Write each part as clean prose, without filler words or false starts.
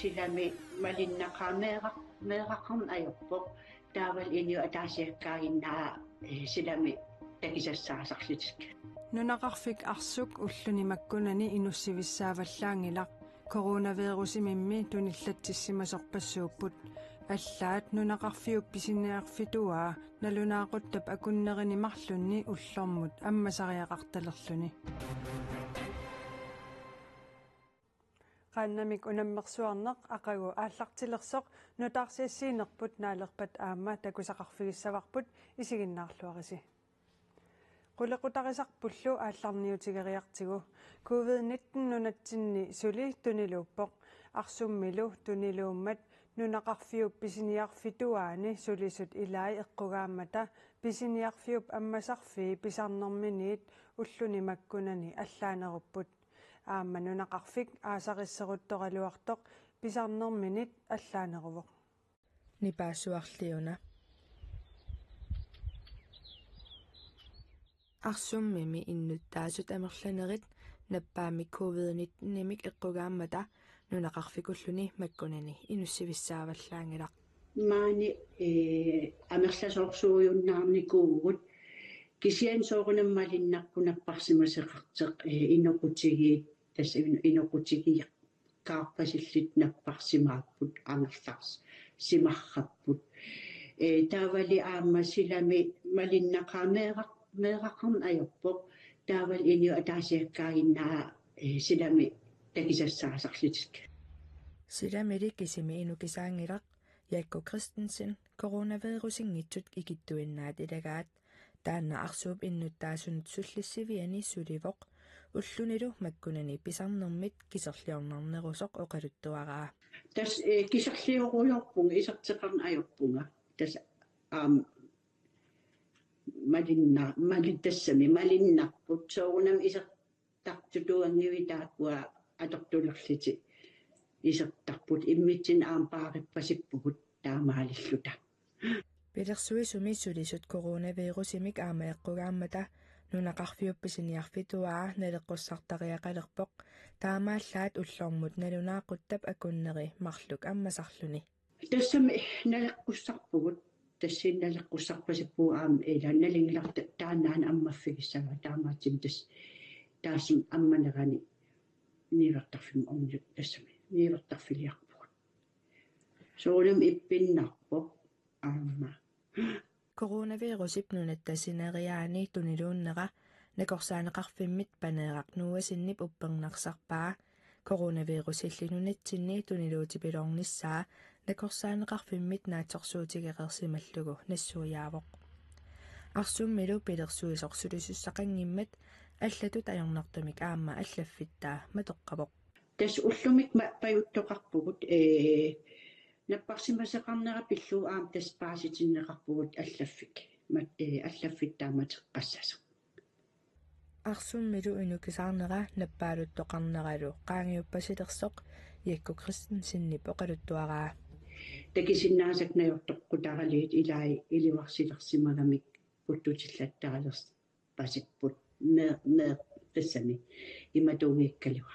silami malinnaqaameeraqarn ajorpoq taaval inio ataasiakkaainnaa silami takisassaasarlitik nunaqarfik arsuk ulluni makkunani inussivissaavallaangilaq coronavirusимимми туниллатсиссимасорпассууппут аллаат нунақарфиуп писинниарфитуаа налунаақуттап акуннеринимарлунни уллормут аммасариақарталерлүни qaannamik unammersuarneq aqagu ааллартилерсоq нутаарсиассиинерпут наалерпат аама такусақарфигиссаварпут исигиннаарлуариси qulaqutarisarpullu aallarniutigeriartigu covid-19 nunatsinni suli tuniluuppoq arsummilu tuniluummat nunaqarfiup pisiniarfituaani sulisut ilai eqqugaammata pisiniarfiup ammasarfii pisarnerminiit ulluni makkunani allaanerupput aamma nunaqarfik aasarisseruttoraluartoq pisarnerminit allaaneruvoq nipaassuarliuna arsummimi innuttaasut amerlanerit nappaami covid-19 nimik eqqugaammata nunaqarfikulluni makkunani inussivissaavallaangilaq maani amerlasoorsuujunnaarnikuugut kisian soorunammalinnaqqunapparsimaseqarteq inoqutigiit tas inoqutigiiq kaarpasillit napparsimaapput angerlars simarrapput taavali aamma silami malinnaqaameeraqarn ajorpoq taaval inio ataasiakkaainnaa silami takisassaasarlitik silamili kisimi inukisaangilaq Jaakko Christensen coronavirusinngitsut ikittuinnaat ilagaat taanna arsuup innuttaasunut sullissiviani sulivoq ullunilu makkunani pisarnermit kiserliornarnerusoq oqaluttuaraa tas kiserliorujorpung iserteqarn ajorpunga tas malinnarput soorunam isertartutuanngivitaakua atortulerliti isertarput immitsin aampaarippasippugut taamaalilluta Pilersui sulisut coronavirusimik aama eqqugaammata nunaqarfiuppisiniarfituaa naleqqossartariaqalerpoq taamaallaat ullormut nalunaaquttab akunneri marluk ammasarluni tassami naleqqussarpugut tassinnaleqqussarpasippuu aam nalinglarta taanaan ammaffigissava taamaatim taasum ammanerani niilertarfim ornut tassami niilertarfiliarpugut soonam ippinnarpoq aamma coronavirusip nunattassineriaani tuniluunnera nakorsaaneqarfimmit paneeraq nuuasinnip uppernarsarpaa coronavirusillinunatsinni tuniluutipilornissaa nakorsaaneqarfimmit naatsorsuutigeqersimallugu nassuuyaavoq arsummilu pilersuisorsulisussaqanngimmat аллатут ajornartumik aamma allaffitta matoqqavoq tas ullumik pajuttoqarpugut napparsimaseqarnera pillu aam tas paasitinneqarpugut allaffik allaffittaamateqqassasa arsummilu inukisaarnera nappaaluttoqarneralu qaangiuppasilersoq Jaakko Christensenni oqaluttuaraa takisinnaasaknajortoqqutaralit ilai ilivarsilersimagamik puttutillattaalers pasipput me tassami imatuungiikkaliwa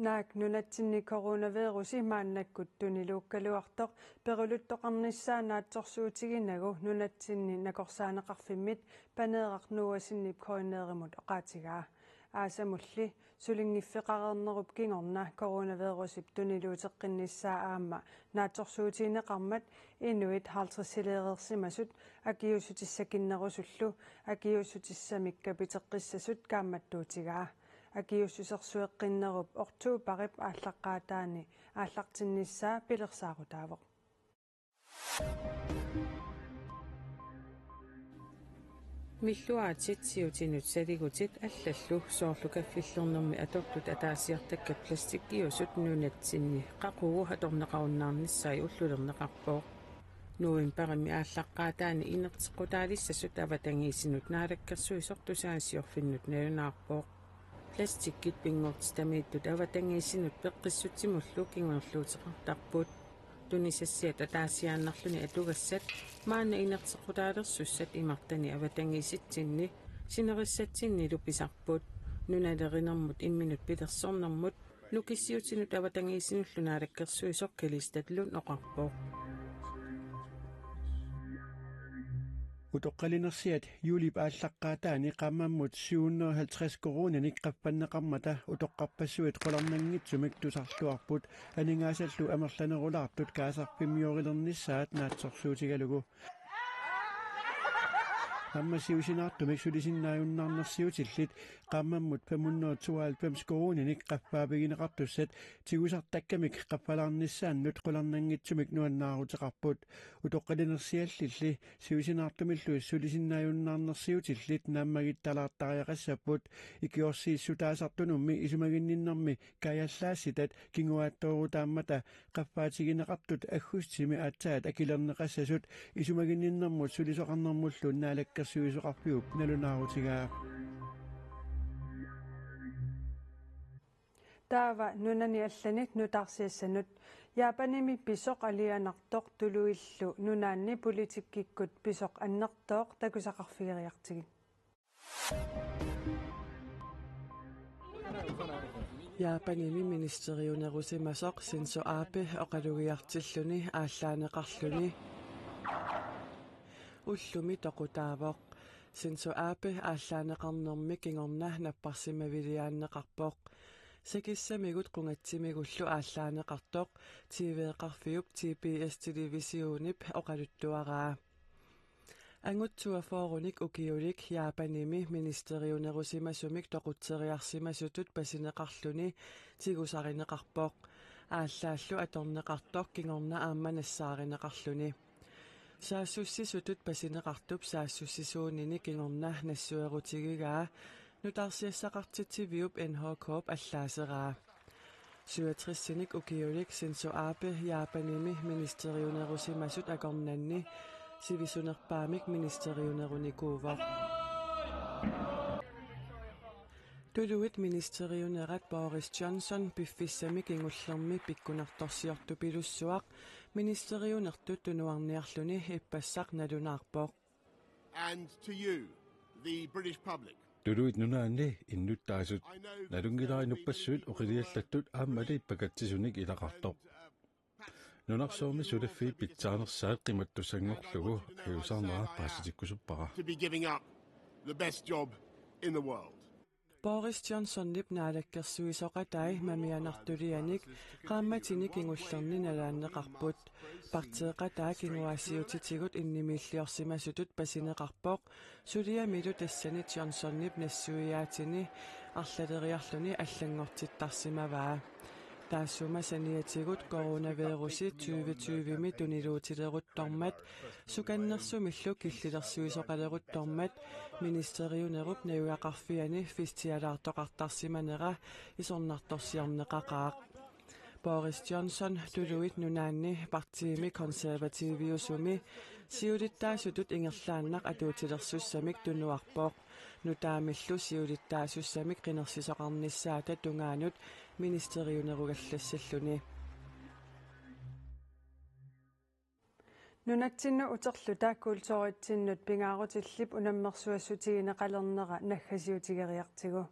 naak nunatsinni coronavirusi maannakkut tuniluukkaluartoq peruluttoqarnissaa naatsorsuutiginagu nunatsinni nakorsaaneqarfimmit paneeqarnuuasinnip koineerimut oqaatigaa aasamulli sulingiffeqarernerup kingorna coronavirusip tuniluuteqqinnissaa aamma naatsorsuutigineqarmat inuit haltrisileerersimasut akiussutissakinnerusullu akiussutissamik kapiteqqissasut kaammattuutigaa akiussusersueqqinnerup ortuuparip ааllaqqaataani aallartinnissaa pilersaarutaavoq Milluaatit siutinut saligutit allallu soorlukaffillernermi atortut ataasiartakka plastikkiusut nunatsinni qaqugu atorneqarunnaarnissai ullulerneqarpooq nuimparimi ааllaqqaataani inerteqqutaalissasut avatangiisinut naalakkersuisortusaasiorfinnut nalunaarpooq plastikkit pingortitamiittut avatangiisinut peqqissutsimullu kinguerluuteqartarput tunisassiat ataasiaannarluni atugassat maanna inerteqqutaalersussat imartani avatangiisitsinni sinerissatsinni lupisarput nunalerinermut 1 minut pitersornermut nukissiutinut avatangiisinullunaalakkерсуисоққилистатлун оқарпоқ Utoqqalinersiat Julip aallaqqaataani qaammammut 750 korunanik qappannaqarmata utoqqarpassuit qolarnanngitsumik tusarluarput aningaasallu amerlanerulaartut kaasarpimmiorilernissaat naatsorsuutigalugu Ammasiusinartumik sulisinnaajunnaarnersiutillit qaammammut 592 korunanik qappaapigineqartussat tigusartakkamik qappalaarnissaannut qolarnanngitsumik nuannaaruteqarput utoqqalinersiallilli siusinartumilluis sulisinnaajunnaarnersiutillit naammagittalaartariaqassaput ikiorsiissutaasartunummi isumaginninnermi kajallaasitat kinguaattoorutaammata qappaatigинеqartut aggussimi aatsaat akilerneqassasut isumaginninnermut sulisoqarnermullu naalakkersuisoqarpiup nalunaarutigaa taava nunani allanit nutarsiassanut Japanimi pisoq alianartoq tuluillu nunaanni politikkikkut pisoq annertooq takusaqarfigeriartigin Japanimi ministeriunerusimasoq Shinzo Abe oqalugiartilluni ааllaanеqarluni ullumi toqutaavoq Shinzo Abe ааllaanеqarnermi kingorna napparsimaviliaanneqarpoq sekissamigut qungatsimigullu ааllaanеqartoq TV-eqarfiup TBS televisiunip oqaluttuaraa angutsuaforunik ukiulik Japanimi ministeriunerusimasumik toqutseriarsimasutut pasineqarluni tigusarineqarpoq ааллааллу аторнеқартоқ кингорна аамманассаариneqarluni саассуссисутут пасинеқартуп саассуссисуунини кингорна нассуерутигигаа нутарсиассақартитсивиуп NH Corp аллаасераа 67-синик укиулик Shinzo Abe Japanimi ministeriunerusimasut акорнанни сивисунерпаамик министериунеруникуувақ Tuluit ministeriunerat Boris Johnson piffissami kingullерми pikkunartorsiortupilussuaq ministeriunertut tunuarniarluni ippassaq nalunaarpoq And to you, the British public. Tuluit nunaanni innuttaasut nalungilarinuppassuut oqiliallattut aammali ippakatsisunik ilaqartoq nunarsoormi sulaffi pitsaanersaat qimattussangorlugu hiusarnera paasitikkusuppara To be giving up the best job in the world. Boris Johnson nip naalakkersuisoqatai mamianartulianik qaammatini kingullerni nalaanneqarput partieqataa kinguaasiutitigut innimilliorsimasutut pasineqarpoq suliamilu tassani Johnson nip nassuiaatini arlaleriarluni allangortittarsimavaa taassuma saniatigut coronavirusi 2020mi tuniluutileruttormat sukannersumillu killilersuisoqaleruttormat ministeriunerup nauyaqarfiani fistialaartoqartarsimanera isornartorsiorneqaqaaq Boris Johnson tuluit nunaanni partiimi konservatiiviusumi siulittaasutut ingerlaannaq atuutilersussamik tunuarpoq nutaamillu siulittaasusamik qinersisoqarnissaata tungaanut ministeriunerugallassalluni nunatsinnu uterluta kultuuritsinnut pingaarutillip unammersuassutigineqalernera naggasiutigeriartigu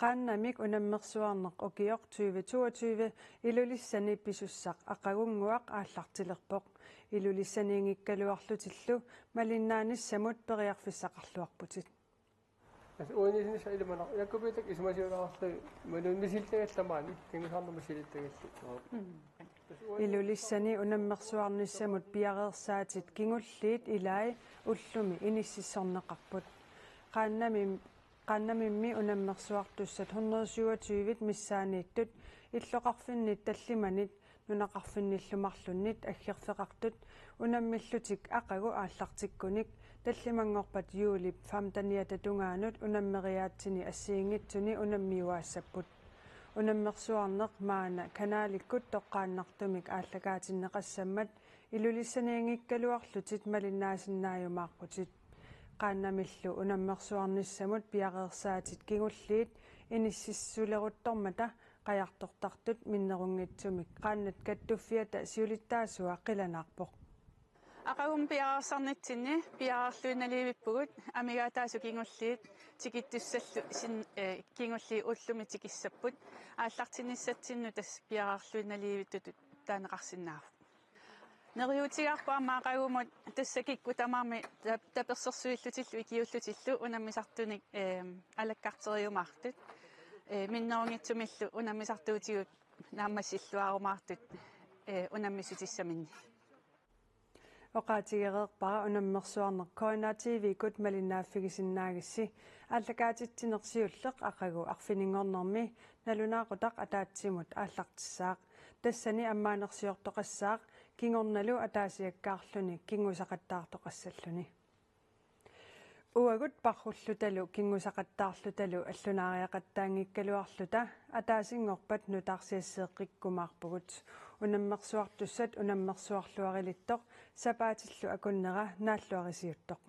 qaannamik unammersuarneq ukioq 2022 ilulissani pisussaq aqagunguaq aallartilerpoq ilulissaniingikkaluarlutillu malinnaannissamut periarfissaqarluarputit уунисинис илмана яккупитак исмасиулаарли манунмисилтагалламаани кингусаарнамасилиттагалли ilulissani unammersuarnissamut piareersaatit kingulliit ilai ullumi iniссissorneqarput qaannamimmi unammersuartussat 127 missaaniittut illoqarfinnit tallimanit nunaqarfinnillumarlunnit aggerfeqartut unammillutik aqagu aallartikkunik tallimangorpat Julip famtaniata tungaanut unammeriaatsini assiingitsuni unammiuaassaput unammersuarneq maana kanaalikkut toqqaannartumik aallakaatinneqassammat ilulissaniingikkaluarlutit malinnaasinnaajumaarputit qaannamillu unammersuarnissamut piareersaatit kingulliit inississuleruttormata qajartortartut minnerungitsumik qaannat kattuffiata siulittaasua qilanaarpoq Aqagum piararsanitsinni piararluunaliivippugut amigaataasu kingulliit tikittussallu sin kingulli ullumi tikissapput ааллартинissatsinnu тас piararluunaliivittutut таанеқарсинаагу нeriutigaarpu амаақагумут тассакикку тамаами таперсерсуиллутиллу икиуллутиллу унаммисартуник алаккартериумаартут миннерунгитсумиллу унаммисартуутигут нааммассиллуарумаартут унаммисутиссаминни Oqaatigereerpara unammersuarneq koinaatiivikut malinnaaffigisinnaagисси ааллакаатитсинерсиуллеq aqagu arfiningornermi nalunaaqutaq ataatsimut ааллартиссаақ тассани аммаанерсиортоқассаақ кингорналу атаасиаккаарлүни кингусақаттаартоқассаллуни уагут парруллуталу кингусақаттаарлуталу аллунаариақаттаангиккалуарлута атаасингорпат нутаарсиассеэққиккумаарпугут унаммерсуартуссат унаммерсуарлуарилиттоқ сапаатиллу акуннера нааллуарисиуттоқ